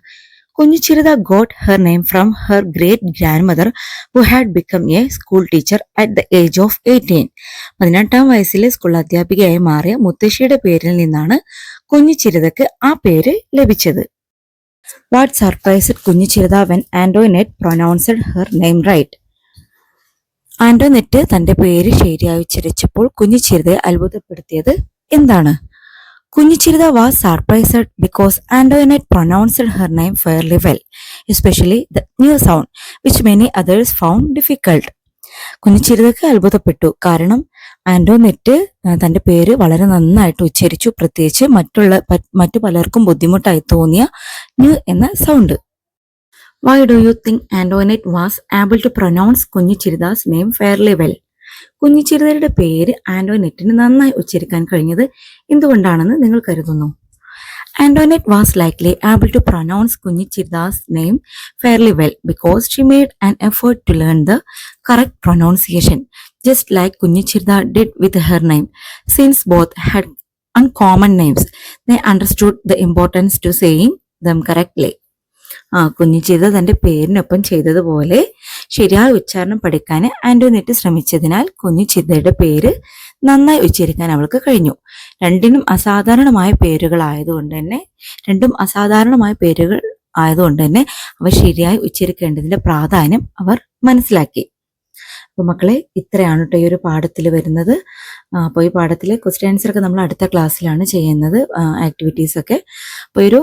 Kunju Chiritha got her name from her great grandmother who had become a school teacher at the age of 18. 18-ാം വയസ്സിലെ സ്കൂൾ അധ്യാപികയായി മാറിയ മുത്തശ്ശിയുടെ പേരിൽ നിന്നാണ് കുഞ്ഞു ചിരിതക്ക് ആ പേര് ലഭിച്ചത്. What surprised Kunju Chiritha when Antoinette pronounced her name right? Antoinette തന്റെ പേര് ശരിയായി ഉച്ചരിച്ചപ്പോൾ കുഞ്ഞു ചിരിതയെ അത്ഭുതപ്പെടുത്തിയത് എന്താണ്? Kunju Chiritha was surprised because Antoinette pronounced her name fairly well, especially the new sound which many others found difficult. Kunju ചിരിതക്ക് അത്ഭുതപ്പെട്ടു കാരണം ആന്റോനൈറ്റ് തന്റെ പേര് വളരെ നന്നായിട്ട് ഉച്ചരിച്ചു, പ്രത്യേകിച്ച് മറ്റു പലർക്കും ബുദ്ധിമുട്ടായി തോന്നിയ ന്യൂ എന്ന sound. Why do you think Antoinette was able to pronounce കുഞ്ഞു ചിരിതാസ് നെയിം ഫെയർലി വെൽ? കുഞ്ഞു ചിരിതയുടെ പേര് ആന്റോനൈറ്റിന് നന്നായി ഉച്ചരിക്കാൻ കഴിഞ്ഞത് എന്തുകൊണ്ടാണെന്ന് നിങ്ങൾ കരുതുന്നു? Antoinette was likely able to pronounce കുഞ്ഞു Chiritha's name fairly well because she made an effort to learn the correct pronunciation, just like കുഞ്ഞു ചിരിത did with her name. Since both had uncommon names, they understood the importance to saying them correctly. കുഞ്ഞു ചിരിത തന്റെ പേരിനൊപ്പം ചെയ്തതുപോലെ ശരിയായ ഉച്ചാരണം പഠിക്കാൻ ആന്റോനൈറ്റ് ശ്രമിച്ചതിനാൽ കുഞ്ഞു ചിരിതയുടെ പേര് നന്നായി ഉച്ചരിക്കാൻ അവൾക്ക് കഴിഞ്ഞു. രണ്ടും അസാധാരണമായ പേരുകൾ ആയതുകൊണ്ട് തന്നെ അവ ശരിയായി ഉച്ചരിക്കേണ്ടതിന്റെ പ്രാധാന്യം അവർ മനസ്സിലാക്കി. അപ്പോൾ മക്കളെ, ഇത്രയാണ് കേട്ടോ ഈ ഒരു പാഠത്തിൽ വരുന്നത്. അപ്പോൾ ഈ പാഠത്തിലെ ക്വസ്റ്റ്യൻ ആൻസർ ഒക്കെ നമ്മൾ അടുത്ത ക്ലാസ്സിലാണ് ചെയ്യുന്നത്, ആക്ടിവിറ്റീസ് ഒക്കെ. അപ്പോൾ ഒരു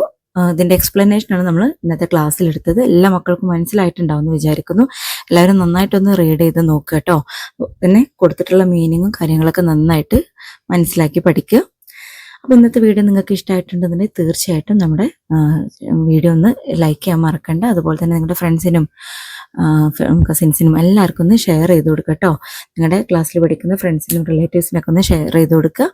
ഇതിന്റെ എക്സ്പ്ലനേഷൻ ആണ് നമ്മൾ ഇന്നത്തെ ക്ലാസ്സിൽ എടുത്തത്. എല്ലാ മക്കൾക്കും മനസ്സിലായിട്ടുണ്ടാവും എന്ന് വിചാരിക്കുന്നു. എല്ലാവരും നന്നായിട്ടൊന്ന് റീഡ് ചെയ്ത് നോക്കുക കേട്ടോ. പിന്നെ കൊടുത്തിട്ടുള്ള മീനിങ്ങും കാര്യങ്ങളൊക്കെ നന്നായിട്ട് മനസ്സിലാക്കി പഠിക്കുക. അപ്പോൾ ഇന്നത്തെ വീഡിയോ നിങ്ങൾക്ക് ഇഷ്ടമായിട്ടുണ്ടെന്നുണ്ടെങ്കിൽ തീർച്ചയായിട്ടും നമ്മുടെ വീഡിയോ ഒന്ന് ലൈക്ക് ചെയ്യാൻ മറക്കണ്ട. അതുപോലെ തന്നെ നിങ്ങളുടെ ഫ്രണ്ട്സിനും കസിൻസിനും എല്ലാവർക്കും ഒന്ന് ഷെയർ ചെയ്ത് കൊടുക്കുക കേട്ടോ. നിങ്ങളുടെ ക്ലാസ്സിൽ പഠിക്കുന്ന ഫ്രണ്ട്സിനും റിലേറ്റീവ്സിനൊക്കെ ഒന്ന് ഷെയർ ചെയ്ത് കൊടുക്കുക.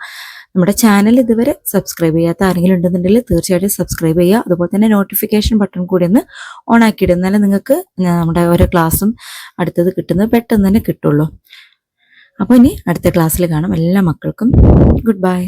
നമ്മുടെ ചാനൽ ഇതുവരെ സബ്സ്ക്രൈബ് ചെയ്യാത്ത ആരെങ്കിലും ഉണ്ടെന്നുണ്ടെങ്കിൽ തീർച്ചയായിട്ടും സബ്സ്ക്രൈബ് ചെയ്യുക. അതുപോലെ തന്നെ നോട്ടിഫിക്കേഷൻ ബട്ടൺ കൂടി ഒന്ന് ഓൺ ആക്കിയിടും, എന്നാലും നിങ്ങൾക്ക് നമ്മുടെ ഓരോ ക്ലാസ്സും അടുത്തത് കിട്ടുന്നത് പെട്ടെന്ന് തന്നെ കിട്ടുള്ളൂ. അപ്പോൾ ഇനി അടുത്ത ക്ലാസ്സിൽ കാണാം. എല്ലാ മക്കൾക്കും ഗുഡ് ബൈ.